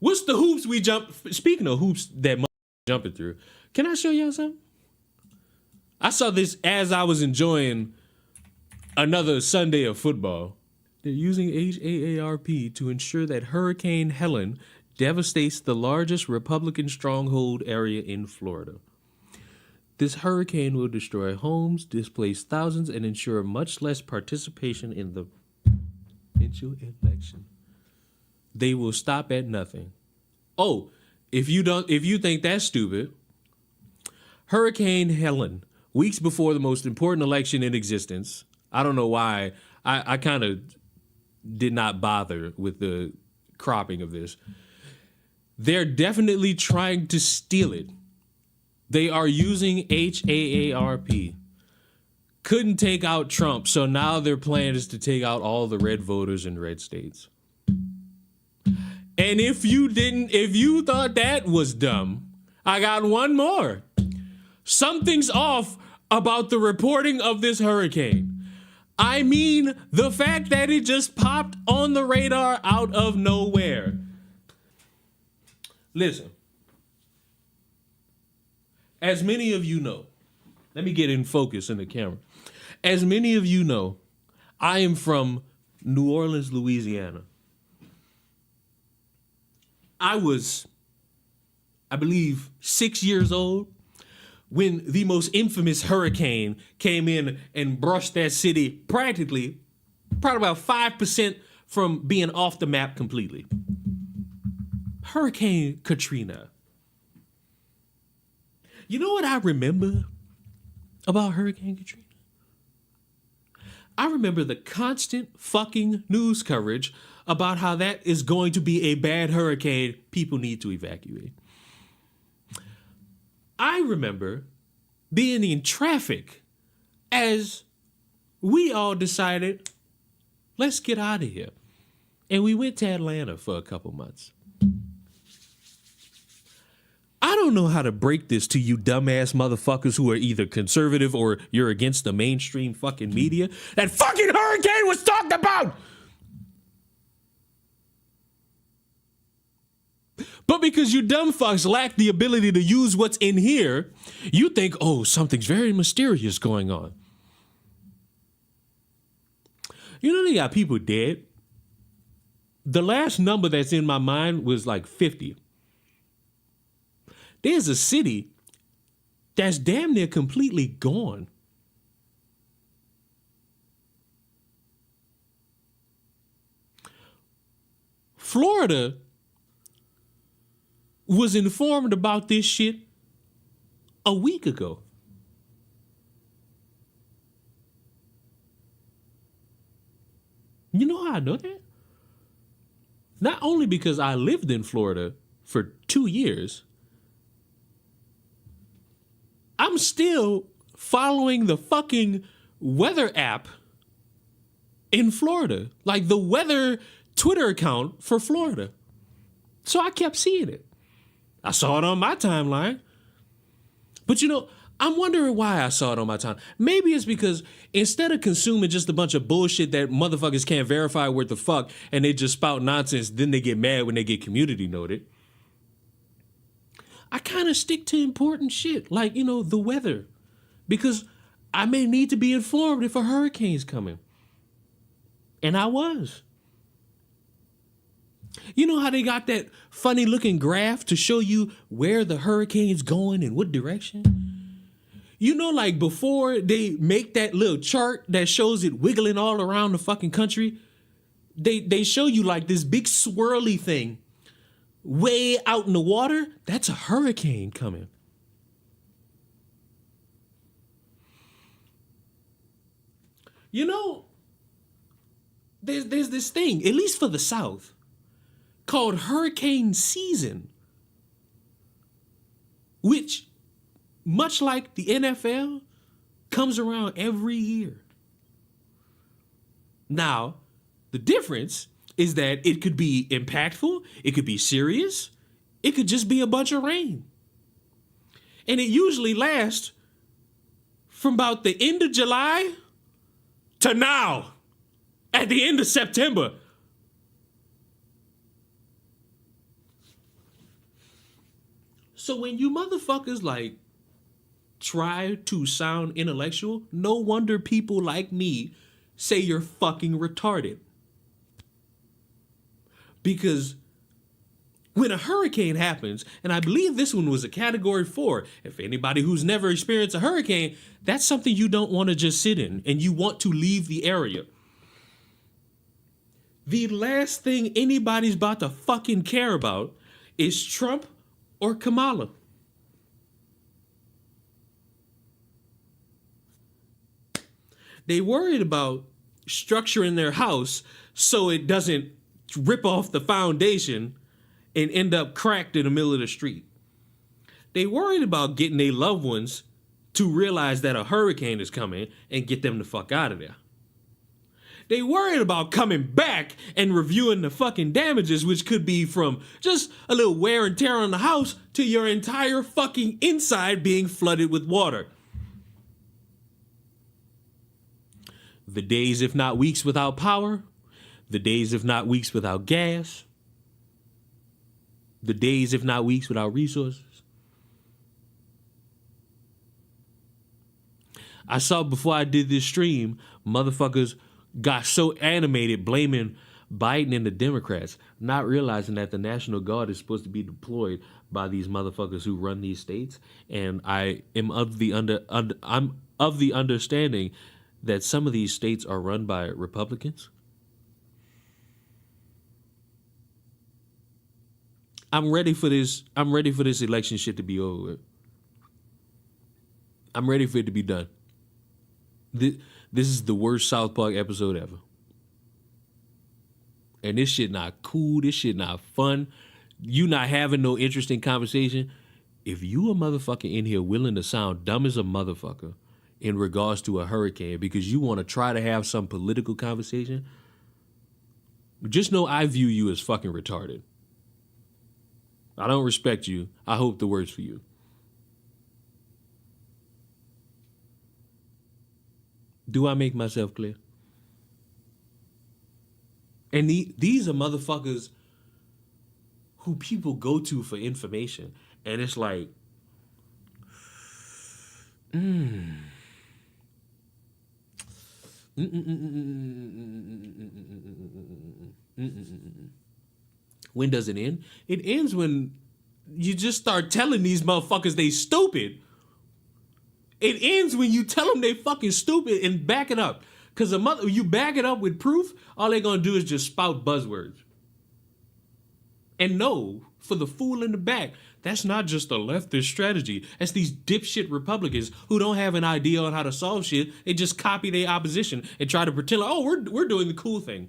What's the hoops we jump? Speaking of hoops that jumping through, can I show y'all something? I saw this as I was enjoying another Sunday of football. They're using HAARP to ensure that Hurricane Helen devastates the largest Republican stronghold area in Florida. This hurricane will destroy homes, displace thousands, and ensure much less participation in the provincial election. They will stop at nothing. Oh, if you think that's stupid, Hurricane Helen, weeks before the most important election in existence. I don't know why. I kind of did not bother with the cropping of this. They're definitely trying to steal it. They are using HAARP. Couldn't take out Trump, so now their plan is to take out all the red voters in red states. And if you thought that was dumb, I got one more. Something's off about the reporting of this hurricane. I mean, the fact that it just popped on the radar out of nowhere. Listen, as many of you know, let me get in focus in the camera. As many of you know, I am from New Orleans, Louisiana. I was, I believe, 6 years old when the most infamous hurricane came in and brushed that city probably about 5% from being off the map completely. Hurricane Katrina. You know what I remember about Hurricane Katrina? I remember the constant fucking news coverage about how that is going to be a bad hurricane. People need to evacuate. I remember being in traffic as we all decided, let's get out of here. And we went to Atlanta for a couple months. I don't know how to break this to you dumbass motherfuckers who are either conservative or you're against the mainstream fucking media. That fucking hurricane was talked about. But because you dumb fucks lack the ability to use what's in here, you think, oh, something's very mysterious going on. You know they got people dead? The last number that's in my mind was like 50. There's a city that's damn near completely gone. Florida was informed about this shit a week ago. You know how I know that? Not only because I lived in Florida for 2 years, I'm still following the fucking weather app in Florida, like the weather Twitter account for Florida. So I kept seeing it. I saw it on my timeline. But you know, I'm wondering why I saw it on my time. Maybe it's because instead of consuming just a bunch of bullshit that motherfuckers can't verify what the fuck and they just spout nonsense, then they get mad when they get community noted. I kind of stick to important shit, like, you know, the weather, because I may need to be informed if a hurricane's coming. And I was. You know how they got that funny looking graph to show you where the hurricane's going and what direction? You know, like before they make that little chart that shows it wiggling all around the fucking country, they show you like this big swirly thing way out in the water. That's a hurricane coming. You know, there's this thing, at least for the South, called hurricane season, which, much like the NFL, comes around every year. Now, the difference is that it could be impactful, it could be serious, it could just be a bunch of rain. And it usually lasts from about the end of July to now, at the end of September. So when you motherfuckers like try to sound intellectual, no wonder people like me say you're fucking retarded. Because when a hurricane happens, and I believe this one was a category 4, if anybody who's never experienced a hurricane, that's something you don't want to just sit in and you want to leave the area. The last thing anybody's about to fucking care about is Trump or Kamala. They worried about structuring their house so it doesn't rip off the foundation and end up cracked in the middle of the street. They worried about getting their loved ones to realize that a hurricane is coming and get them the fuck out of there. They worried about coming back and reviewing the fucking damages, which could be from just a little wear and tear on the house to your entire fucking inside being flooded with water. The days, if not weeks, without power. The days, if not weeks, without gas. The days, if not weeks, without resources. I saw before I did this stream, motherfuckers got so animated blaming Biden and the Democrats, not realizing that the National Guard is supposed to be deployed by these motherfuckers who run these states. And I am of the understanding that some of these states are run by Republicans. I'm ready for this election shit to be over with. I'm ready for it to be done. This is the worst South Park episode ever. And this shit not cool. This shit not fun. You not having no interesting conversation. If you a motherfucker in here willing to sound dumb as a motherfucker in regards to a hurricane because you want to try to have some political conversation, just know I view you as fucking retarded. I don't respect you. I hope the worst for you. Do I make myself clear? And these are motherfuckers who people go to for information. And it's like, When does it end? It ends when you just start telling these motherfuckers they stupid. It ends when you tell them they fucking stupid and back it up. Because you back it up with proof, all they're going to do is just spout buzzwords. And no, for the fool in the back, that's not just a leftist strategy. That's these dipshit Republicans who don't have an idea on how to solve shit. They just copy their opposition and try to pretend like, oh, we're doing the cool thing.